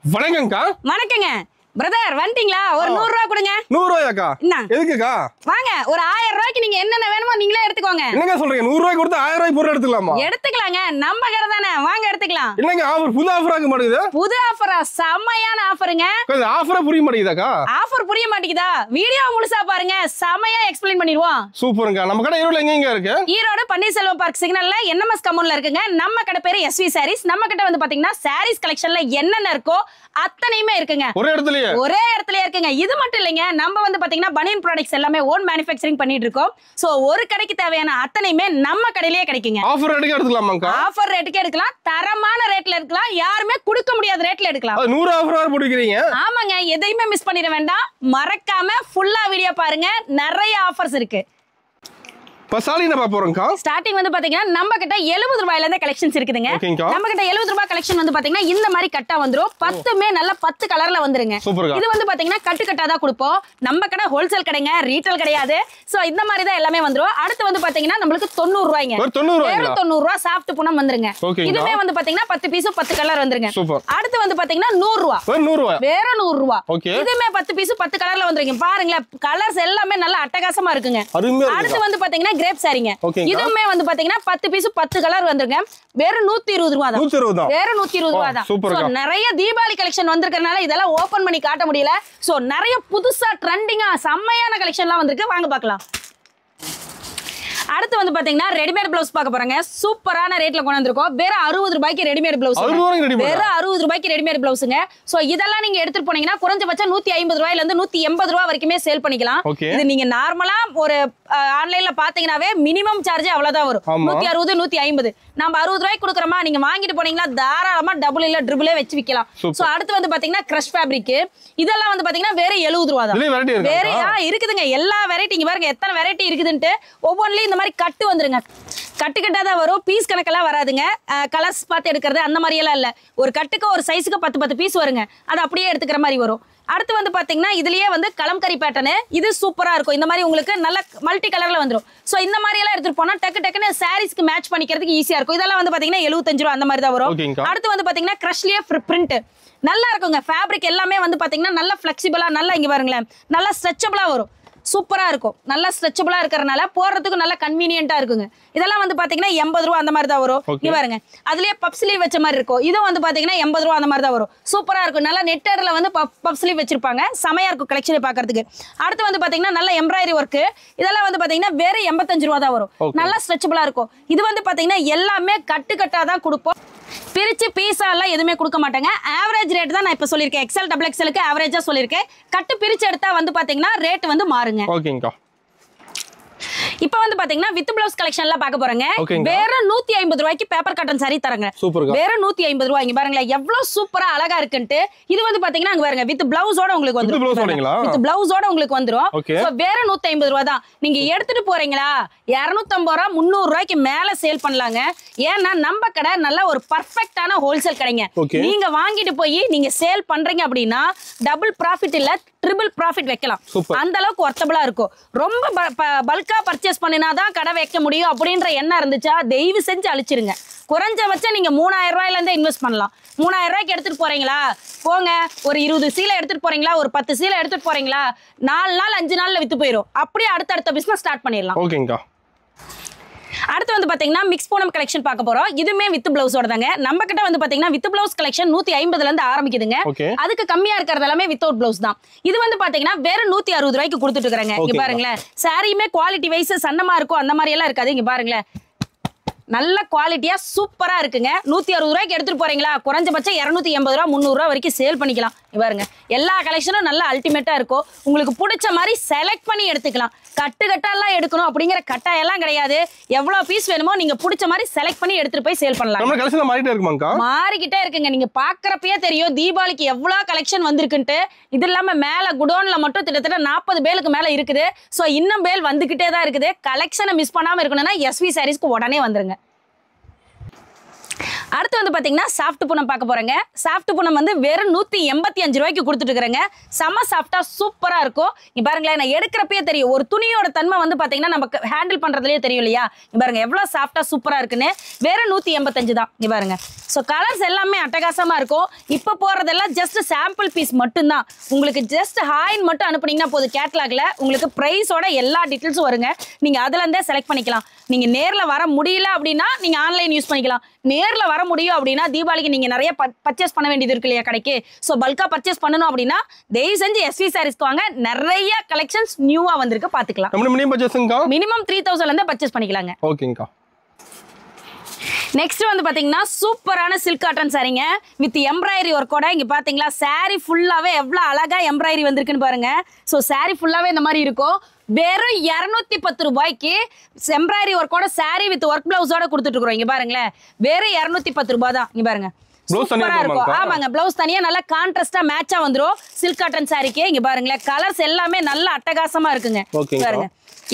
வணக்கம்க்கா. வணக்கங்க பிரதர், வந்துட்டீங்களா? ஒரு 100 ரூபாய் கொடுங்க. 100 ரூபாயாக்கா? எதுக்குக்கா? வாங்க, ஒரு 1000 ரூபாய்க்கு நீங்க என்னென்ன வேணுமோ நீங்களே எடுத்துக்கோங்க. என்னங்க சொல்றீங்க? 100 ரூபாய் கொடுத்து 1000 ரூபாய் பொருள் எடுத்துக்கலாமா? எடுத்துக்கலாங்க, நம்ம கடை தானே, வாங்க எடுத்துக்கலாம். என்னங்க ஆஃபர், புது ஆஃபர் ஆக மாட்டேங்குது? புது ஆஃபரா? செமையான ஆஃபருங்க. ஆஃபரா புரிய மாட்டேங்குதாக்கா? ஆஃபர் புரிய மாட்டேங்குதா? வீடியோ முழுசா பாருங்க, செமையா எக்ஸ்பிளைன் பண்ணிடுவோம். சூப்பருங்க. நம்ம கடை ஈரோடுல எங்க இருக்கு? ஈரோடு பன்னீர்செல்வம் பார்க் சிக்னல்ல NMS கம்பவுண்ட்ல இருக்குங்க. நம்ம கடை பேரு SV சாரீஸ். நம்ம கிட்ட வந்து பாத்தீங்கன்னா சாரீஸ் கலெக்ஷன்ல என்னென்ன இருக்கோ அத்தனையுமே இருக்குங்க. ஒரே இடத்துலயே இருக்குங்க. இது மட்டும் இல்லைங்க, நம்ம வந்து பாத்தீங்கன்னா பனியன் ப்ராடக்ட்ஸ் எல்லாமே ஓன் மேனுஃபேக்சரிங் பண்ணிட்டு இருக்கோம். சோ ஒரு கடைக்கு தேவையான அத்தனையுமே நம்ம கடையிலேயே கிடைக்குங்க. ஆஃபர் ரேட்டுக்கு எடுத்துக்கலாமாக்கா? ஆஃபர் ரேட்டுக்கு எடுக்கலாம், தரமான ரேட்ல எடுக்கலாம், யாருமே கொடுக்க முடியாத ரேட்ல எடுக்கலாம். 100 ஆஃபர் போட்டுக்கிறீங்க? ஆமாங்க, எதையுமே மிஸ் பண்ணிட வேண்டாம். மறக்காம ஃபுல்லா வீடியோ பாருங்க, நிறைய ஆஃபர்ஸ் இருக்கு. ஸ்டார்டிங் வந்து பாத்தீங்கன்னா நம்ம கிட்ட 70 ரூபாயில இருந்து கலெக்ஷன்ஸ் இருக்குதுங்க. நம்ம கிட்ட 70 ரூபாய் கலெக்ஷன் வந்து பாத்தீங்கன்னா இந்த மாதிரி கட்டா வந்துரும். 10மே நல்ல 10 கலர்ல வந்துருங்க. இது வந்து பாத்தீங்கன்னா கட்டு கட்டா தான் கொடுப்போம். நம்ம கடை ஹோல்சேல் கடைங்க, ரீட்டைல் கிடையாது. சோ இந்த மாதிரி தான் எல்லாமே வந்துரும். அடுத்து வந்து பாத்தீங்கன்னா நமக்கு 90 ரூபாய்ங்க. 90 ரூபாய் சாஃப்ட் புனம் வந்துருங்க. இதுமே வந்து பாத்தீங்கன்னா 10 பீஸ் 10 கலர் வந்துருங்க. அடுத்து வந்து பாத்தீங்கன்னா 100 ரூபாய். வேற 100 ரூபாய். இதுமே 10 பீஸ் 10 கலர்ல வந்துருங்க. பாருங்க, கலர்ஸ் எல்லாமே நல்ல அட்டகாசமா இருக்குங்க. அடுத்து வந்து பாத்தீங்கன்னா கிரேப் சாரிங்க. இதுமே வந்து பாத்தீங்கன்னா 10 பீஸ் 10 கலர் வந்துருங்க. வெறும் 120 ரூபாய் தான். வேற 120 ரூபாய் தான். சோ நிறைய தீபாவளி கலெக்ஷன் வந்திருக்கறனால இதெல்லாம் ஓபன் பண்ணி காட்ட முடியல. சோ நிறைய புதுசா ட்ரெண்டிங்கா செம்மையான கலெக்ஷன்லாம் வந்திருக்கு. வாங்க பார்க்கலாம். அடுத்து வந்து பாத்தீங்கன்னா ரெடிமேட் பிளவுஸ் பார்க்க போறாங்க. சூப்பரான ரேட்ல கொண்டு வந்திருக்கோம். வேற 60 ரூபாய்க்கு ரெடிமேட் பிளவுஸ். வேற 60 ரூபாய்க்கு ரெடிமேட் பிளவுஸ்ங்க. சோ இதெல்லாம் நீங்க எடுத்துட்டு போனீங்கன்னா குறைஞ்சபட்சம் 150 ரூபாயில இருந்து 180 ரூபாய் வரைக்குமே சேல் பண்ணிக்கலாம். இது நீங்க நார்மலா ஒரு ஆன்லைன்ல பாத்தீங்கன்னாவே மினிமம் சார்ஜ் அவ்வளவுதான் வரும். 160 150. நம்ம 60 ரூபாய்க்கு கொடுக்குறோமா, நீங்க வாங்கிட்டு போனீங்கன்னா தாராளமா டபுள் இல்ல ட்ரிபிளே வச்சு விக்கலாம். சோ அடுத்து வந்து பாத்தீங்கன்னா கிரஷ் ஃபேப்ரிக். இதெல்லாம் வந்து பாத்தீங்கன்னா வேற 70 ரூபாய் தான். வேற இருக்குதுங்க, எல்லா வெரைட்டி. இங்க பாருங்க எத்தனை வெரைட்டி இருக்குதுன்ட்டு. ஒவ்வொன்றிலயும் இந்த மாதிரி கட்டு வந்துருங்க. கட்டு கட்டா தான் வரும், பீஸ் கணக்கெல்லாம் வராதுங்க. கலர்ஸ் பார்த்து எடுக்கிறது அந்த மாதிரி எல்லாம் இல்ல. ஒரு கட்டுக்கு ஒரு சைஸுக்கு 10 பீஸ் வருங்க. அது அப்படியே எடுத்துக்கிற மாதிரி வரும். அடுத்து வந்து பாத்தீங்கன்னா இதுலயே வந்து கலம்கரி பேட்டர்னு. இது சூப்பரா இருக்கும். இந்த மாதிரி உங்களுக்கு நல்ல மல்டி கலர்ல வந்துரும். சோ இந்த மாதிரி எல்லாம் எடுத்துட்டு போனா டக்கு டக்குன்னு சாரீஸ்க்கு மேட்ச் பண்ணிக்கிறதுக்கு ஈஸியா இருக்கும். இதெல்லாம் வந்து பாத்தீங்கன்னா 75 ரூபாய் அந்த மாதிரி தான் வரும். அடுத்து வந்து பாத்தீங்கன்னா கிரஷ்லயே பிரிண்ட் நல்லா இருக்குங்க. ஃபேப்ரிக் எல்லாமே வந்து பாத்தீங்கன்னா நல்ல ஃபிளெக்சிபிளா, நல்லா இங்க பாருங்களேன், நல்லா ஸ்ட்ரெச்சபிளா வரும். சூப்பரா இருக்கும். நல்லா ஸ்ட்ரெச்சபிளா இருக்கறனால போறதுக்கு நல்ல கன்வீனியன்ட்டா இருக்குங்க. இதெல்லாம் வந்து பாத்தீங்கன்னா 80 ரூபாய் அந்த மாதிரி தான் வரும். இங்க பாருங்க, அதுலயே பப் ஸ்லீவ் வச்ச மாதிரி இருக்கும். இது வந்து பாத்தீங்கன்னா 80 ரூபாய் அந்த மாதிரி தான் வரும். சூப்பரா இருக்கும். நல்லா நெட்டர்ல வந்து பப் ஸ்லீவ் வச்சிருப்பாங்க. செமையா இருக்கும் கலெக்ஷன் பாக்குறதுக்கு. அடுத்து வந்து பாத்தீங்கன்னா நல்ல எம்ப்ராய்டரி ஒர்க். இதெல்லாம் வந்து பாத்தீங்கன்னா வேற 85 ரூபாய் தான் வரும். நல்லா ஸ்ட்ரெச்சபிளா இருக்கும். இது வந்து பாத்தீங்கன்னா எல்லாமே கட்டு கட்டா தான் கொடுப்போம். பிரிச்சு பீஸா எல்லாம் எதுவுமே கொடுக்க மாட்டாங்க. ஆவரேஜ் ரேட் தான் நான் இப்ப சொல்லிருக்கேன். எக்ஸல் டபுள் எக்ஸலுக்கு ஆவரேஜா சொல்லிருக்கேன். கட்டு பிரிச்சு எடுத்தா வந்து பாத்தீங்கன்னா ரேட் வந்து மாறுங்க. இப்ப வந்து பாத்தீங்கன்னா வித் பிளவுஸ் கலெக்ஷன்ல பார்க்க போறங்க. வேற 150 ரூபாய்க்கு பேப்பர் காட்டன் சாரி தரங்க. வேற 150 ரூபாய். இங்க பாருங்களேன் எவ்வளவு சூப்பரா அழகா இருக்குன்ட்டு. இது வந்து பாத்தீங்கன்னா அங்க பாருங்க வித் பிளவுஸோட உங்களுக்கு வந்துரும். வித் பிளவுஸோட உங்களுக்கு வந்துரும். சோ வேற 150 ரூபாய் தான். நீங்க எடுத்துட்டு போறீங்களா 250 ரூபாய் 300 ரூபாய்க்கு மேல சேல் பண்ணலாங்க. ஏன்னா நம்ம கடை நல்ல ஒரு பெர்ஃபெக்ட்டான ஹோல்சேல் கடைங்க. நீங்க வாங்கிட்டு போய் நீங்க சேல் பண்றீங்க அப்படின்னா டபுள் ப்ராஃபிட் இல்ல ட்ரிபிள் ப்ராஃபிட் வைக்கலாம். அந்த அளவுக்கு வொர்த்தபிளா இருக்கும். ரொம்ப பல்கா பர்ச்சேஸ் பண்ணினாதான் கடை வைக்க முடியும் அப்படின்ற எண்ணம் இருந்துச்சா தயவு செஞ்சு அழிச்சிருங்க. குறைஞ்சபட்சம் நீங்க 3000 ரூபாயில இருந்து இன்வெஸ்ட் பண்ணலாம். 3000 ரூபாய்க்கு எடுத்துட்டு போறீங்களா போங்க, ஒரு 20 சீலை எடுத்துட்டு போறீங்களா, ஒரு 10 சீலை எடுத்துட்டு போறீங்களா, 4 நாள் 5 நாள்ல வித்து போயிடும். அப்படியே அடுத்த பிசினஸ் ஸ்டார்ட் பண்ணிடலாம். ஓகேங்கா. அடுத்து வந்து பாத்தீங்கன்னா மிக்ஸ் பூனம் கலெக்ஷன் பார்க்க போறோம். இதுமே வித் பிளவுஸோட தாங்க. நம்ம கிட்ட வந்து பாத்தீங்கன்னா வித் பிளவுஸ் கலெக்ஷன் 150ல இருந்து ஆரம்பிக்குதுங்க. அதுக்கு கம்மியா இருக்கிறது எல்லாமே வித்தவுட் பிளவுஸ் தான். இது வந்து பாத்தீங்கன்னா வேற 160 ரூபாய்க்கு கொடுத்துட்டு இருக்காங்க. இங்க பாருங்களேன், சாரியுமே குவாலிட்டி வைஸ் சன்னமா இருக்கும் அந்த மாதிரி எல்லாம் இருக்காது. இங்க பாருங்களேன், நல்ல குவாலிட்டியா சூப்பரா இருக்குங்க. 160 ரூபாய்க்கு எடுத்துட்டு போறீங்களா குறைஞ்சபட்சம் 280 ரூபாய் 300 ரூபாய் வரைக்கும் சேல் பண்ணிக்கலாம். பாருங்க எல்லா கலெக்ஷனும் நல்ல அல்டிமேட்டா இருக்கும். உங்களுக்கு பிடிச்ச மாதிரி செலக்ட் பண்ணி எடுத்துக்கலாம். கட்டு கட்டெல்லாம் எடுக்கணும் அப்படிங்கிற கட்டாயம் எல்லாம் கிடையாது. எவ்வளவு பீஸ் வேணுமோ நீங்க பிடிச்ச மாதிரி செலக்ட் பண்ணி எடுத்துட்டு போய் சேல் பண்ணலாம். நம்ம கலெக்ஷன் மாறிக்கிட்டே இருக்குங்க. நீங்க பாக்குறப்பயே தெரியும் தீபாவளிக்கு எவ்வளவு கலெக்ஷன் வந்திருக்குன்ட்டு. இது இல்லாம மேல குடோன்ல மட்டும் கிட்டத்தட்ட 40 பேலுக்கு மேல இருக்குது. சோ இன்னும் பேல் வந்துகிட்டே தான் இருக்குது. கலெக்ஷனை மிஸ் பண்ணாம இருக்கணும்னா SV சாரீஸ்க்கு உடனே வந்துருங்க. அடுத்து வந்து பாத்தீங்கன்னா சாஃப்ட் பூனம் பார்க்க போறேங்க. சாஃப்ட் பூனம் வந்து வெறும் 185 ரூபாய்க்கு கொடுத்துட்டு இருக்கறேங்க. செம சாஃப்ட்டா சூப்பரா இருக்கும். இங்க பாருங்களேன், நான் எடுக்கிறப்பே தெரியும் ஒரு துணியோட தன்மை வந்து பாத்தீங்கன்னா நமக்கு ஹேண்டில் பண்றதுலயே தெரியும் இல்லையா? இங்க பாருங்க எவ்வளவு சாஃப்ட்டா சூப்பரா இருக்குன்னு. வெறும் 185 தான். இங்க பாருங்க. சோ கலர்ஸ் எல்லாமே அட்டகாசமா இருக்கும். இப்ப போறதெல்லாம் ஜஸ்ட் சாம்பிள் பீஸ் மட்டும் தான். உங்களுக்கு ஜஸ்ட் ஹாய்னு மட்டும் அனுப்புனீங்கன்னா போதும். கேட்டலாக்ல உங்களுக்கு பிரைஸோட எல்லா டீடைல்ஸும் வருங்க. நீங்க அதுல இருந்தே செலக்ட் பண்ணிக்கலாம். நீங்க நேர்ல வர முடியல அப்படின்னா நீங்க ஆன்லைன் யூஸ் பண்ணிக்கலாம். நேர்ல வர முடியும் அப்படின்னா தீபாவளிக்கு நீங்க நிறைய பர்ச்சேஸ் பண்ண வேண்டியது இருக்கு இல்லையா கடைக்கு. சோ பல்கா பர்ச்சேஸ் பண்ணணும் அப்படின்னா தயவு செஞ்சு எஸ்வி சாரீஸ்க்கு வாங்க. நிறைய கலெக்ஷன்ஸ் நியூவா வந்திருக்கு, பாத்துக்கலாம். மினிமம் பர்ச்சேஸ்ங்கா மினிமம் 3000 ல இருந்து பர்ச்சேஸ் பண்ணிக்கலாங்க. ஓகேங்கா. நெக்ஸ்ட் வந்து பாத்தீங்கன்னா சூப்பரான சில்க் காட்டன் சாரீங்க வித் எம்ப்ராய்டரி ஒர்க்கோட. இங்க பாத்தீங்களா சாரி ஃபுல்லாவே எவ்வளவு அழகா எம்ப்ராய்டரி வந்திருக்குன்னு பாருங்க. சோ சாரி ஃபுல்லாவே இந்த மாதிரி இருக்கும். வெறும் 210 ரூபாய்க்கு எம்ப்ராய்டரி ஒர்க்கோட சாரி வித் ஒர்க் பிளவுஸோட கொடுத்துட்டு இருக்கோம். இங்க பாருங்களேன், வெறும் 210 ரூபாய் தான். இங்க பாருங்க சூப்பரா இருக்கும். ஆமாங்க, பிளவுஸ் தனியா நல்லா கான்ட்ராஸ்டா மேட்சா வந்துரும் சில்க் காட்டன் சாரிக்கு. இங்க பாருங்களேன், கலர்ஸ் எல்லாமே நல்ல அட்டகாசமா இருக்குங்க. பாருங்க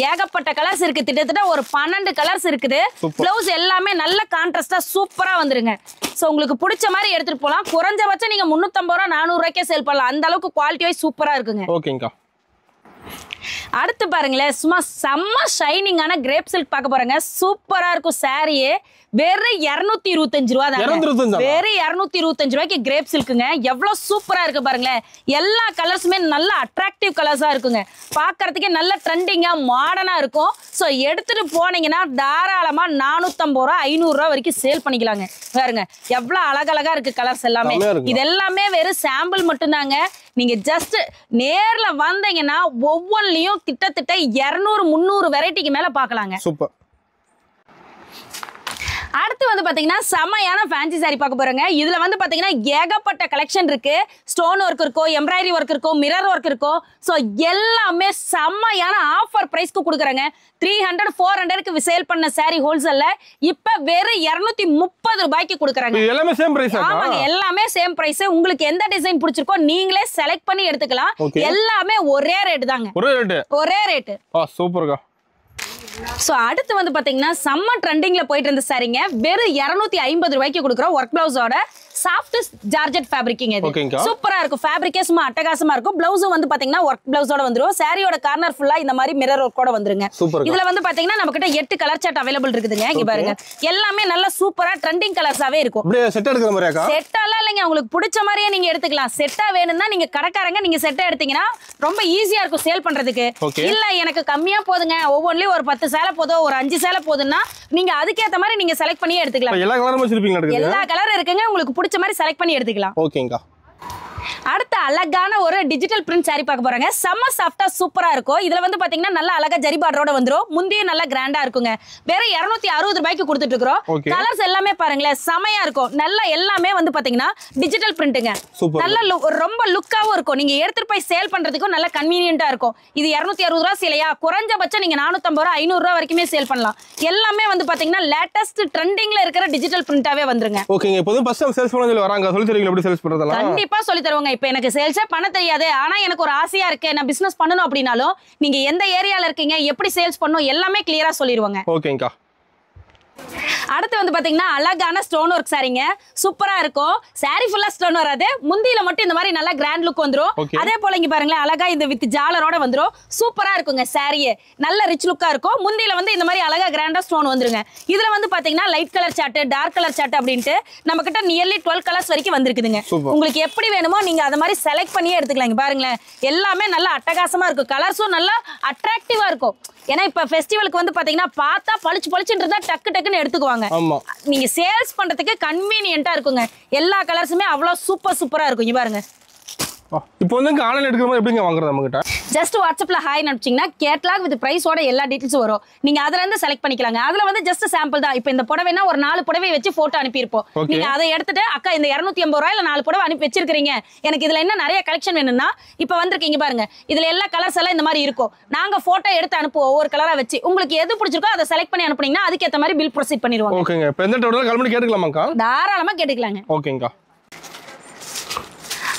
ஏகப்பட்ட கலர்ஸ் இருக்கு. கிட்டத்தட்ட ஒரு 12 கலர்ஸ் இருக்குது. பிளவுஸ் எல்லாமே நல்ல கான்ட்ராஸ்டா சூப்பரா வந்துருங்க. சோ உங்களுக்கு பிடிச்ச மாதிரி எடுத்துட்டு போலாம். குறைஞ்சபட்சம் நீங்க 350 ரூபாய் 400 ரூபாய்க்கே சேல் பண்ணலாம். அந்த அளவுக்கு குவாலிட்டி வைஸ் சூப்பரா இருக்குங்க. ஓகேங்கா. அடுத்து பாருங்களேன், சும்மா செம்ம ஷைனிங்கான கிரேப் சில்க் பார்க்க போறேங்க. சூப்பரா இருக்கும் சாரியே. வெறும் 225 ரூபா தான். வெறும் 225 ரூபாய்க்கு கிரேப் சில்க்குங்க. எவ்வளவு சூப்பரா இருக்கு பாருங்களேன். எல்லா கலர்ஸுமே நல்ல அட்ராக்டிவ் கலர்ஸா இருக்குங்க. பாக்குறதுக்கே நல்ல ட்ரெண்டிங்கா மாடர்னா இருக்கும். சோ எடுத்துட்டு போனீங்கன்னா தாராளமா 450 ரூபா 500 ரூபா வரைக்கும் சேல் பண்ணிக்கலாங்க. பாருங்க எவ்வளவு அழகழகா இருக்கு கலர்ஸ் எல்லாமே. இது எல்லாமே வெறும் சாம்பிள் மட்டும் தாங்க. நீங்க ஜஸ்ட் நேர்ல வந்தீங்கன்னா ஒவ்வொன்றிலையும் கிட்டத்தட்ட 200-300 வெரைட்டிக்கு மேல பாக்கலாங்க. சூப்பர். அடுத்து வந்து பாத்தீங்கன்னா செமையான ஃபேன்சி சாரி பார்க்க போறோங்க. இதுல வந்து பாத்தீங்கன்னா ஏகப்பட்ட கலெக்ஷன் இருக்கு. ஸ்டோன் ஒர்க் இருக்கும், எம்ப்ராய்டரி ஒர்க் இருக்கும், மிரர் ஒர்க் இருக்கும். சோ எல்லாமே செமையான ஆஃபர் பிரைஸ்க்கு கொடுக்குறாங்க. 300-400க்கு சேல் பண்ண சாரி ஹோல்சேல்ல இப்ப வெறும் 230 ரூபாய்க்கு கொடுக்குறாங்க. எல்லாமே சேம் பிரைஸ். ஆமாங்க, எல்லாமே சேம் பிரைஸ். உங்களுக்கு எந்த டிசைன் பிடிச்சிருக்கோ நீங்களே செலக்ட் பண்ணி எடுத்துக்கலாம். எல்லாமே ஒரே ரேட் தாங்க. ஒரே ரேட். சூப்பர்க்கா. சோ அடுத்து வந்து பாத்தீங்கன்னா செம்ம ட்ரெண்டிங்ல போயிட்டு இருந்த சாரிங்க. வெறும் 250 ரூபாய்க்கு கொடுக்குறோம். ஒர்க் பிளவுஸோட சாஃப்ட் ஜார்ஜெட் ஃபேப்ரிக்கிங். இது சூப்பரா இருக்கும். ஃபேப்ரிக்கே சும்மா அட்டகாசமா இருக்கும். பிளவுஸும் வந்து பாத்தீங்கன்னா ஒர்க் பிளவுஸோட வந்துரும். சாரியோட கார்னர் ஃபுல்லா இந்த மாதிரி மிரர் ஒர்க்கோட வந்துருங்க. இதுல வந்து பாத்தீங்கன்னா நம்ம கிட்ட 8 கலர் சார்ட் அவைலபிள் இருக்குதுங்க. இங்க பாருங்க எல்லாமே நல்ல சூப்பரா ட்ரெண்டிங் கலர்ஸாவே இருக்கும். செட் எடுக்கிற மாதிரியாக்கா? செட்டாலாம் இல்லைங்க, உங்களுக்கு பிடிச்ச மாதிரியே நீங்க எடுத்துக்கலாம். செட்டா வேணும்னா நீங்க கடைக்காரங்க நீங்க செட்டா எடுத்தீங்கன்னா ரொம்ப ஈஸியா இருக்கும் சேல் பண்றதுக்கு. இல்ல எனக்கு கம்மியா போதுங்க, ஒவ்வொன்றிலயும் ஒரு 10 சேலை போதும், ஒரு 5 சேலை போதுன்னா நீங்க அதுக்கேத்த மாதிரி நீங்க செலக்ட் பண்ணி எடுத்துக்கலாம். எல்லா கலரும் வச்சிருப்பீங்க? எல்லா கலரும் இருக்குங்க, உங்களுக்கு பிடிச்ச மாதிரி செலக்ட் பண்ணி எடுத்துக்கலாம். ஓகேங்கா. அடுத்த அழகான ஒரு டிஜிட்டல் பிரிண்ட் சாரி பார்க்க போறாங்க. செம்ம சாஃப்ட்டா சூப்பரா இருக்கும். இதுல வந்து பாத்தீங்கன்னா நல்ல அழகா ஜரி பார்டரோட வந்துரும். முந்தியும் நல்ல கிராண்டா இருக்குங்க. வேற 260 ரூபாய்க்கு கொடுத்துட்டு இருக்கோம். கலர்ஸ் எல்லாமே பாருங்களேன் செமையா இருக்கும். நல்ல எல்லாமே வந்து பாத்தீங்கன்னா டிஜிட்டல் பிரிண்ட்ங்க. நல்ல ரொம்ப லுக்காவும் இருக்கும். நீங்க எடுத்துட்டு போய் சேல் பண்றதுக்கும் நல்ல கன்வீனியன்ட்டா இருக்கும். இது 260 ரூபாய் சேலையா, குறைஞ்சபட்சம் நீங்க 450 ரூபாய் 500 ரூபாய் வரைக்குமே சேல் பண்ணலாம். எல்லாமே வந்து பாத்தீங்கன்னா லேட்டஸ்ட் ட்ரெண்டிங்ல இருக்கிற டிஜிட்டல் பிரிண்டாவே வந்துருங்க. ஓகேங்க. இப்போது ஃபர்ஸ்ட் டைம் சேல்ஸ் பண்ண சொல்லி வராங்க. சொல்லி தரீங்களா எப்படி சேல்ஸ் பண்றதெல்லாம்? கண்டிப்பா சொல்லி தருவாங்க. இப்ப எனக்கு சேல்ஸே பண்ண தெரியாது, ஆனா எனக்கு ஒரு ஆசையா இருக்கு, நான் பிசினஸ் பண்ணனும் அப்படினாலும் நீங்க எந்த ஏரியால இருக்கீங்க, எப்படி சேல்ஸ் பண்ணனும் எல்லாமே கிளியரா சொல்லிடுவாங்க. ஓகேங்கா. அடுத்து வந்து பாத்தீங்கன்னா அழகான ஸ்டோன் ஒர்க் சாரிங்க. சூப்பரா இருக்கும். சாரி ஃபுல்லா ஸ்டோன் வராது, முந்தியில மட்டும் இந்த மாதிரி நல்ல கிராண்ட் லுக் வந்துரும். அதே போல இங்க பாருங்களேன் அழகா இந்த வித் ஜாலரோட வந்துரும். சூப்பரா இருக்குங்க. சாரியே நல்ல ரிச் லுக்கா இருக்கும். முந்தியில வந்து இந்த மாதிரி அழகா கிராண்டா ஸ்டோன் வந்துருங்க. இதுல வந்து பாத்தீங்கன்னா light colour chart, dark colour chart அப்படின்ட்டு நம்ம கிட்ட நியர்லி 12 கலர்ஸ் வரைக்கும் வந்திருக்குதுங்க. உங்களுக்கு எப்படி வேணுமோ நீங்க அத மாதிரி செலக்ட் பண்ணியே எடுத்துக்கலாம். பாருங்களேன் எல்லாமே நல்ல அட்டகாசமா இருக்கும். கலர்ஸும் நல்ல அட்ராக்டிவா இருக்கும். ஏன்னா இப்ப ஃபெஸ்டிவலுக்கு வந்து பாத்தீங்கன்னா பார்த்தா பளிச்சு பளிச்சுன்னு இருந்தா டக்கு டக்குன்னு எடுத்துக்குவாங்க. நீங்க சேல்ஸ் பண்றதுக்கு கன்வீனியன்ட்டா இருக்குங்க. எல்லா கலர்ஸுமே அவ்வளவு சூப்பரா இருக்கும். இங்க பாருங்க. இப்போ வந்து ஆன்லைன் எடுக்கிற மாதிரி எப்படிங்க வாங்குறது நம்ம கிட்ட? ஜஸ்ட் வாட்ஸ்அப்ல ஹாய் அனுப்பிச்சீங்கன்னா கேட்லாக் வித் பிரைஸோட எல்லா டீடைல்ஸும் வரும். நீங்க அதுல இருந்து செலக்ட் பண்ணிக்கலாங்க. அதுல வந்து ஜஸ்ட் சாம்பிள் தான். இப்போ இந்த புடவைனா ஒரு 4 புடவை வச்சு போட்டோ அனுப்பியிருப்போம். நீங்க அதை எடுத்துட்டு அக்கா இந்த 280 ரூபாயில 4 புடவை அனுப்பி வச்சிருக்கீங்க, எனக்கு இதுல என்ன நிறைய கலெக்ஷன் வேணும்னா இப்போ வந்திருக்கீங்க பாருங்க, இதுல எல்லா கலர்ஸ் எல்லாம் இந்த மாதிரி இருக்கும். நாங்க போட்டோ எடுத்து அனுப்புவோம் ஒவ்வொரு கலரா வச்சு. உங்களுக்கு எது பிடிச்சிருக்கோ அதை செலக்ட் பண்ணி அனுப்புனீங்கன்னா அதுக்கு ஏத்த மாதிரி பில் ப்ரொசீட் பண்ணிடுவாங்க. ஓகேங்க. இப்போ எந்த டவுட்ல கால் பண்ணி கேட்டுக்கலாமாக்கா? தாராளமா கேட்டுக்கலாங்க. ஓகேங்கா.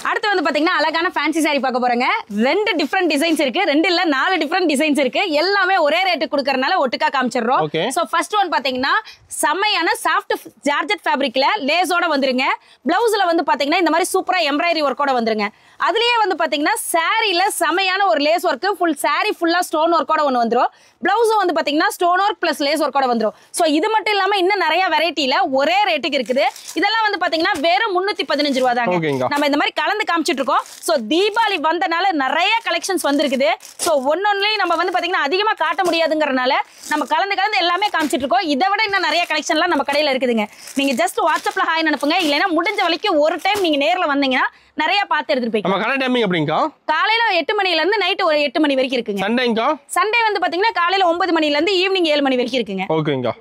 அடுத்து அடுத்து வந்து பாத்தீங்கன்னா அழகான ஃபேன்சி saree பார்க்க போறோங்க. ரெண்டு டிஃபரண்ட் டிசைன்ஸ் இருக்கு. ரெண்டு இல்ல 4 டிஃபரண்ட் டிசைன்ஸ் இருக்கு. எல்லாமே ஒரே ரேட் கொடுக்கறனால ஒட்டுக்கா காமிச்சிரோம். சோ ஃபர்ஸ்ட் ஒன் பாத்தீங்கன்னா செமையான சாஃப்ட் ஜார்ஜெட் ஃபேப்ரிக்ல லேஸோட வந்துருங்க. ப்ளவுஸ்ல வந்து பாத்தீங்கன்னா இந்த மாதிரி சூப்பரா எம்ப்ராய்டரி ஒர்க்கோட வந்துருங்க. அதுலயே வந்து பாத்தீங்கன்னா சாரில செமையான ஒரு லேஸ் ஒர்க் ஃபுல் சாரி ஃபுல்லா ஸ்டோன் ஒர்க்கோட ஒன்னு வந்துரும். ப்ளவுஸும் வந்து பாத்தீங்கன்னா ஸ்டோன் ஒர்க் பிளஸ் லேஸ் ஒர்க்கோட வந்துரும். சோ இது மட்டும் இல்லாம இன்னும் நிறைய வெரைட்டில ஒரே ரேட்டுக்கு இருக்குது. இதெல்லாம் வந்து பாத்தீங்கன்னா வெறும் 315 ரூபாய் தாங்க. நம்ம இந்த மாதிரி கலந்து காமிச்சிட்டு இருக்கோம். சோ தீபாவளி வந்தனால நிறைய கலெக்ஷன்ஸ் வந்திருக்குது. சோ ஒன்னொன்னுலயும் நம்ம வந்து பாத்தீங்கன்னா அதிகமா காட்ட முடியாதுங்கறனால நம்ம கலந்து கலந்து எல்லாமே காமிச்சிட்டு இருக்கோம். இதை விட இன்னும் நிறைய கலெக்ஷன்லாம் நம்ம கடையில இருக்குதுங்க. நீங்க ஜஸ்ட் வாட்ஸ்அப்ல ஹாய் அனுப்புங்க. இல்லைன்னா முடிஞ்ச வரைக்கும் ஒரு டைம் நீங்க நேர்ல வந்தீங்கன்னா நிறைய பார்த்து எடுத்துட்டு போய். நம்ம கடை டைமிங் எப்படிங்கா? காலையில 8 மணில இருந்து நைட் ஒரு 8 மணி வரைக்கும் இருக்குங்க. சண்டேங்கா? சண்டே வந்து பாத்தீங்கன்னா காலையில 9 மணில இருந்து ஈவினிங் 7 மணி வரைக்கும் இருக்குங்க. ஓகேங்கா.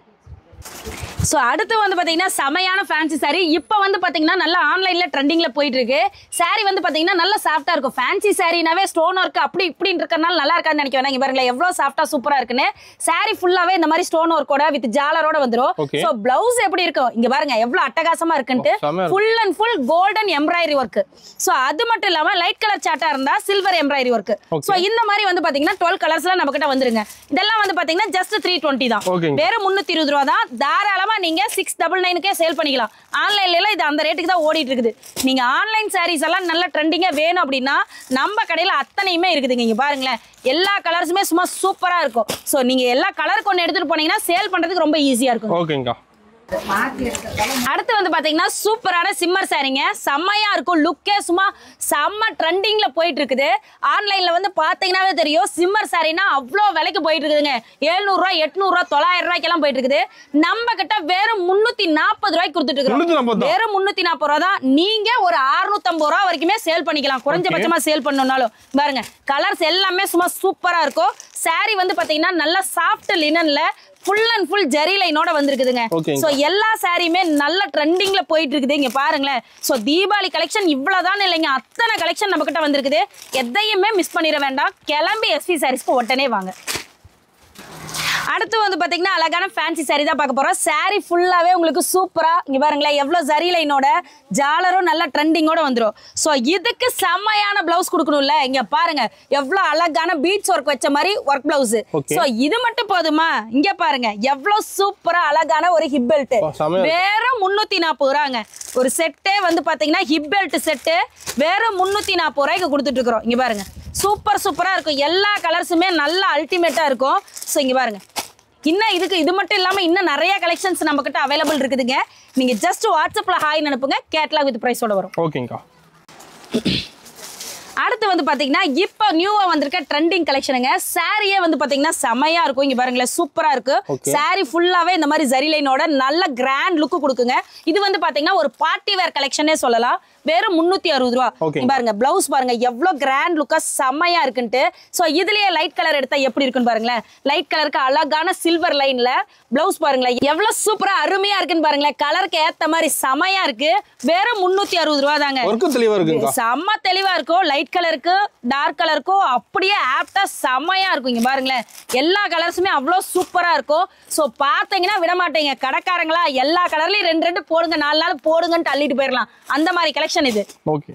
சோ அடுத்து வந்து பாத்தீங்கன்னா செமையான ஃபேன்சி saree. இப்போ வந்து பாத்தீங்கன்னா நல்ல ஆன்லைன்ல ட்ரெண்டிங்ல போயிட்டு இருக்கு. saree வந்து பாத்தீங்கன்னா நல்ல சாஃப்ட்டா இருக்கும். ஃபேன்சி சாரினாவே ஸ்டோன் ஒர்க் அப்படி இப்படின்னு இருக்கறனால நல்லா இருக்கான்னு நினைக்க வேணாம். இங்க பாருங்க எவ்வளவு சாஃப்ட்டா சூப்பரா இருக்குன்னு. saree ஃபுல்லாவே இந்த மாதிரி ஸ்டோன் ஒர்க்கோட வித் ஜாலரோட வந்துரும். சோ ப்ளவுஸ் எப்படி இருக்கும் இங்க பாருங்க எவ்வளவு அட்டகாசமா இருக்குன்னு. Full and full golden embroidery work. So அது மட்டும் இல்லாம லைட் கலர் சார்ட்டா இருந்தா சில்வர் எம்ப்ராய்டரி ஒர்க். சோ இந்த மாதிரி வந்து பாத்தீங்கன்னா 12 கலர்ஸ்ல நம்ம கிட்ட வந்துருங்க. இதெல்லாம் வந்து பாத்தீங்கன்னா ஜஸ்ட் 320 தான். வேற 320 ரூபாய் தான். தாராளமா நீங்க 699 சேல் பண்ணிக்கலாம். ஆன்லைன்ல எல்லாம் இது அந்த ரேட்டுக்கு தான் ஓடிட்டு இருக்குது. நீங்க ஆன்லைன் சாரீஸ் எல்லாம் நல்ல ட்ரெண்டிங்கா வேணும் அப்படின்னா நம்ம கடையில அத்தனையுமே இருக்குதுங்க. இங்க பாருங்களேன் எல்லா கலர்ஸுமே சும்மா சூப்பரா இருக்கும். சோ நீங்க எல்லா கலருக்கு ஒன்னு எடுத்துட்டு போனீங்கன்னா சேல் பண்றதுக்கு ரொம்ப ஈஸியா இருக்கும். ஓகேங்கா. அடுத்து வந்து பாத்தீங்கன்னா சூப்பரான சிம்மர் சாரிங்க. செம்மையா இருக்கும். லுக்கே சும்மா செம்ம ட்ரெண்டிங்ல போயிட்டு இருக்குது. ஆன்லைன்ல வந்து பாத்தீங்கன்னாவே தெரியும் சிம்மர் சாரினா அவ்வளோ விலைக்கு போயிட்டு இருக்குதுங்க. 700 ரூபாய் 800 ரூபாய் 900 ரூபாய்க்கெல்லாம் போயிட்டு இருக்குது. நம்ம கிட்ட வெறும் 340 ரூபாய்க்கு கொடுத்துட்டு இருக்கோம். வெறும் 340 ரூபாய் தான். நீங்க ஒரு 650 ரூபாய் வரைக்குமே சேல் பண்ணிக்கலாம். குறைஞ்சபட்சமா சேல் பண்ணணும்னாலும் பாருங்க கலர்ஸ் எல்லாமே சும்மா சூப்பரா இருக்கும். சாரி வந்து பாத்தீங்கன்னா நல்ல சாஃப்ட் லினன்ல ஃபுல் அண்ட் ஃபுல் ஜெரி லைனோட வந்திருக்குதுங்க. சோ எல்லா சாரியுமே நல்ல ட்ரெண்டிங்ல போயிட்டு இருக்குது. இங்க பாருங்களேன். சோ தீபாவளி கலெக்ஷன் இவ்வளவுதான் இல்லைங்க. அத்தனை கலெக்ஷன் நம்ம கிட்ட வந்திருக்குது. எதையுமே மிஸ் பண்ணிட வேண்டாம். கிளம்பி எஸ்வி சாரீஸ்க்கு உடனே வாங்க. அடுத்து வந்து பாத்தீங்கன்னா அழகான ஃபேன்சி saree தான் பார்க்க போறோம். saree ஃபுல்லாவே உங்களுக்கு சூப்பரா இங்க பாருங்களேன் எவ்வளவு ஜரி லைனோட ஜாலரும் நல்ல ட்ரெண்டிங்கோட வந்துரும். சோ இதுக்கு செமையான பிளவுஸ் கொடுக்கணும்ல. இங்க பாருங்க எவ்வளவு அழகான பீட்ஸ் ஒர்க் வச்ச மாதிரி ஒர்க் பிளவுஸ். சோ இது மட்டும் போதுமா? இங்க பாருங்க எவ்வளவு சூப்பரா அழகான ஒரு ஹிப் பெல்ட் வெறும் 340 ரூபாங்க. ஒரு செட்டே வந்து பாத்தீங்கன்னா ஹிப் பெல்ட் செட்டு வெறும் 340 ரூபாய்க்கு கொடுத்துட்டு இருக்கிறோம். இங்க பாருங்க சூப்பர் சூப்பரா இருக்கும். எல்லா கலர்ஸுமே நல்ல அல்டிமேட்டா இருக்கும். சோ இங்க பாருங்க இன்னும் இதுக்கு இது மட்டும் இல்லாம இன்னும் நிறைய கலெக்ஷன்ஸ் நம்ம கிட்ட அவைலபிள் இருக்குதுங்க. நீங்க ஜஸ்ட் வாட்ஸ்அப்ல ஹாய் அனுப்புங்க. கேட்லாக் வித் பிரைஸோட வரும். ஓகேங்கா. அடுத்து வந்து பாத்தீங்கன்னா இப்போ நியூவா வந்திருக்க ட்ரெண்டிங் கலெக்ஷனுங்க. சாரியே வந்து பாத்தீங்கன்னா செமையா இருக்கும். இங்க பாருங்களேன் சூப்பரா இருக்கு. சாரி ஃபுல்லாவே இந்த மாதிரி ஜரி லைனோட நல்ல கிராண்ட் லுக் கொடுக்குங்க. இது வந்து பாத்தீங்கன்னா ஒரு பார்ட்டி வேர் கலெக்ஷனே சொல்லலாம். வெறும் 360 ரூபாய். பாருங்க பிளவுஸ் பாருங்க எவ்வளவு கிராண்ட் லுக்கா செமையா இருக்குன்ட்டு. சோ இதுலயே லைட் கலர் எடுத்தா எப்படி இருக்குன்னு பாருங்களேன். லைட் கலருக்கு அழகான சில்வர் லைன்ல பிளவுஸ் பாருங்களேன் எவ்வளவு சூப்பரா அருமையா இருக்குன்னு பாருங்களேன். கலருக்கு ஏத்த மாதிரி செமையா இருக்கு. வெறும் 360 ரூபாய் தாங்க. செம்ம தெளிவா இருக்கும். லைட் கலருக்கு டார்க் கலருக்கும் அப்படியே ஆப்டா செமையா இருக்கும். இங்க பாருங்களேன் எல்லா கலர்ஸுமே அவ்வளவு சூப்பரா இருக்கும். சோ பாத்தீங்கன்னா விட மாட்டீங்க. கடைக்காரங்களா எல்லா கலர்லயும் 2 போடுங்க 4 நாள் போடுங்கன்னு தள்ளிட்டு போயிடலாம். அந்த மாதிரி கலெக்ஷன் இது. ஓகே.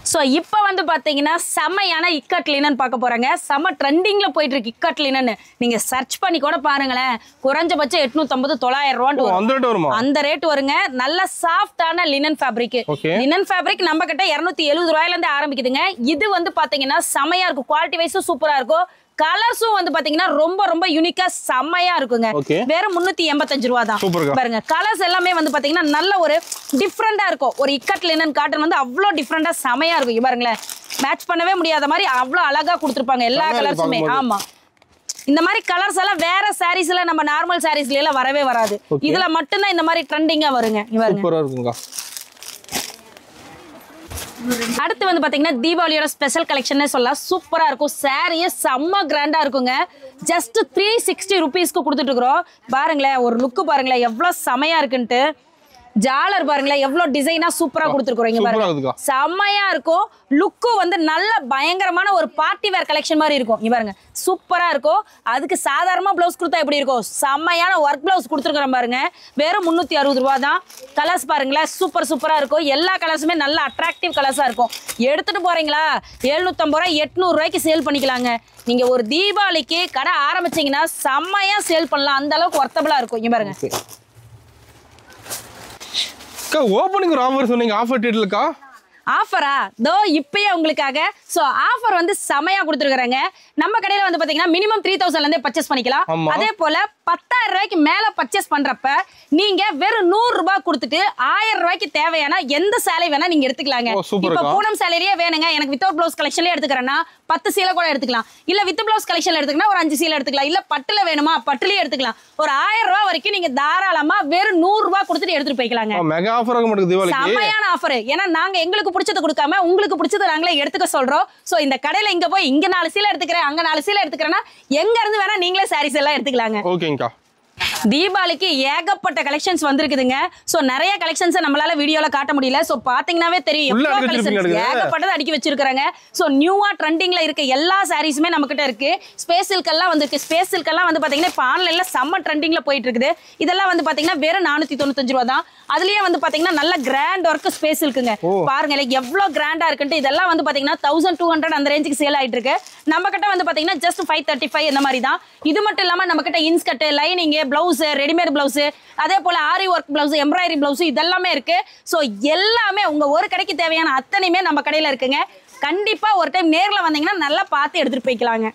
சோ இப்போ வந்து பாத்தீங்கன்னா செமையான இக்கட் லினன் பார்க்க போறாங்க. செம ட்ரெண்டிங்ல போயிட்டு இருக்கு இக்கட் லினன். நீங்க சர்ச் பண்ணி கூட பாருங்களேன். குறைஞ்சபட்சம் 850 900 ரூபாய் அந்த ரேட் வருங்க. நல்ல சாஃப்டான லினன் ஃபேப்ரிக். லினன் ஃபேப்ரிக் நம்ம கிட்ட 270 ரூபாயில இருந்து ஆரம்பிக்குதுங்க. இது வந்து பாத்தீங்கன்னா செமையா இருக்கும். குவாலிட்டி வைஸும் சூப்பரா இருக்கும். கலர்ஸும் வந்து பாத்தீங்கன்னா ரொம்ப ரொம்ப யூனிக்கா செமையா இருக்குங்க. வெறும் 385 ரூபாய் தான். பாருங்க கலர்ஸ் எல்லாமே வந்து பாத்தீங்கன்னா நல்ல ஒரு டிஃபரெண்டா இருக்கும். ஒரு இக்கட் லினன் காட்டன் வந்து அவ்வளவு டிஃபரெண்டா செமையா இருக்கும். பாருங்களேன் மேட்ச் பண்ணவே முடியாத மாதிரி அவ்வளவு அழகா கொடுத்துருப்பாங்க எல்லா கலர்ஸுமே. ஆமா இந்த மாதிரி கலர்ஸ் எல்லாம் வேற சாரீஸ்ல நம்ம நார்மல் சாரீஸ்ல எல்லாம் வரவே வராது. இதுல மட்டும்தான் இந்த மாதிரி ட்ரெண்டிங்கா வருங்க. அடுத்து வந்து பாத்தீங்கன்னா தீபாவளியோட ஸ்பெஷல் கலெக்ஷன் சொல்லலாம். சூப்பரா இருக்கும். சாரியே செம்ம கிராண்டா இருக்குங்க. ஜஸ்ட் 360 ருபீஸ்க்கு கொடுத்துட்டு இருக்கிறோம். பாருங்களேன் ஒரு லுக்கு பாருங்களேன் எவ்வளவு செமையா இருக்குன்ட்டு. ஜாலர் பாருங்களேன் எவ்வளவு டிசைனா சூப்பரா கொடுத்துருக்கோம் பாருங்க. செம்மையா இருக்கும். லுக்கு வந்து நல்ல பயங்கரமான ஒரு பார்ட்டி வேர் கலெக்ஷன் மாதிரி இருக்கும். இங்க பாருங்க சூப்பரா இருக்கும். அதுக்கு சாதாரணமா பிளவுஸ் கொடுத்தா எப்படி இருக்கும்? செம்மையான ஒர்க் பிளவுஸ் கொடுத்துருக்கோம் பாருங்க. வெறும் 360 ரூபா தான். கலர்ஸ் பாருங்களேன் சூப்பரா இருக்கும். எல்லா கலர்ஸுமே நல்ல அட்ராக்டிவ் கலர்ஸா இருக்கும். எடுத்துட்டு போறீங்களா 750 ரூபாய் 800 ரூபாய்க்கு சேல் பண்ணிக்கலாங்க. நீங்க ஒரு தீபாவளிக்கு கடை ஆரம்பிச்சீங்கன்னா செம்மையா சேல் பண்ணலாம். அந்த அளவுக்கு ஒர்த்தபிளா இருக்கும். இங்க பாருங்க. ஓபனிங் ஒரு ஆஃபர் சொன்னீங்க. ஆஃபர் டீடைல்க்கா? ஆஃபரா தோ இப்பயே உங்களுக்காக. சோ ஆஃபர் வந்து செமையா கொடுத்துருக்காங்க. நம்ம கடையில வந்து பாத்தீங்கன்னா மினிமம் 3000 ல இருந்தே பர்ச்சேஸ் பண்ணிக்கலாம். அதே போல 10,000 ரூபாய்க்கு மேல பர்ச்சேஸ் பண்றப்ப நீங்க வெறும் 100 ரூபாய் கொடுத்துட்டு 1000 ரூபாய்க்கு தேவையான எந்த சேலை வேணா நீங்க எடுத்துக்கலாங்க. இப்ப பூனம் சேலையே வேணுங்க எனக்கு வித்தவுட் பிளவுஸ் கலெக்ஷன்ல எடுத்துக்கறேன்னா 10 சீலை கூட எடுத்துக்கலாம். இல்ல வித் பிளவுஸ் கலெக்ஷன்ல எடுத்துக்கனா ஒரு 5 சீலை எடுத்துக்கலாம். இல்ல பட்டுல வேணுமா பட்டுலயே எடுத்துக்கலாம். ஒரு 1000 ரூபாய் வரைக்கும் நீங்க தாராளமா வெறும் 100 ரூபாய் கொடுத்துட்டு எடுத்துட்டு போய்க்கலாங்க. மெகா ஆஃபர் ஆக மாட்டேங்குது தீபாவளிக்கு. செமையான ஆஃபர். ஏன்னா நாங்க எங்களுக்கு பிடிச்சத கொடுக்காம உங்களுக்கு பிடிச்சத நாங்களே எடுத்துக்க சொல்றோம். சோ இந்த கடையில இங்க போய் இங்க 4 சீலை எடுத்துக்கறேன் அங்க 4 சீலை எடுத்துக்கறேன்னா எங்க இருந்து வேணா நீங்களே சாரீஸ் எல்லாம் எடுத்துக்கலாங்க. ஓகேங்கா. தீபாவளிக்கு ஏகப்பட்ட கலெக்ஷன்ஸ் வந்திருக்குதுங்க. சோ நிறைய கலெக்ஷன்ஸ் நம்மளால வீடியோல காட்ட முடியல. சோ பாத்தீங்கன்னாவே தெரியும் ஏகப்பட்டது அடுக்கி வச்சிருக்காங்க. சோ நியூவா ட்ரெண்டிங்ல இருக்க எல்லா சாரீஸுமே நம்ம கிட்ட இருக்கு. ஸ்பேஸ் சில்க் எல்லாம் வந்திருக்கு. ஸ்பேஸ் சில்க் எல்லாம் வந்து பாத்தீங்கன்னா இப்ப ஆன்லைன்ல செம்ம ட்ரெண்டிங்ல போயிட்டு இருக்குது. இதெல்லாம் வந்து பாத்தீங்கன்னா வெறும் 495 ரூபாய் தான். அதுலயே வந்து பாத்தீங்கன்னா நல்ல கிராண்ட் ஒர்க் ஸ்பேஸ் சில்க்குங்க. பாருங்க எவ்வளவு கிராண்டா இருக்குன்னு. இதெல்லாம் வந்து பாத்தீங்கன்னா 1200 அந்த ரேஞ்சுக்கு சேல் ஆயிட்டு இருக்கு. நம்ம கிட்ட வந்து பாத்தீங்கன்னா ஜஸ்ட் 535 இந்த மாதிரி தான். இது மட்டும் இல்லாம நம்ம கிட்ட இன்ஸ்கட் லைனிங் பிளவுஸ் ரெடிமேட் பிளவுஸ் அதே போல ஆரி ஒர்க் பிளவுஸ் எம்ப்ராய்டரி பிளவுஸ் இதெல்லாமே இருக்கு. சோ எல்லாமே உங்க ஒரு கடைக்கு தேவையான அத்தனையுமே நம்ம கடையில இருக்குங்க. கண்டிப்பா ஒரு டைம் நேர்ல வந்தீங்கன்னா நல்லா பார்த்து எடுத்துட்டு போய்க்கலாங்க.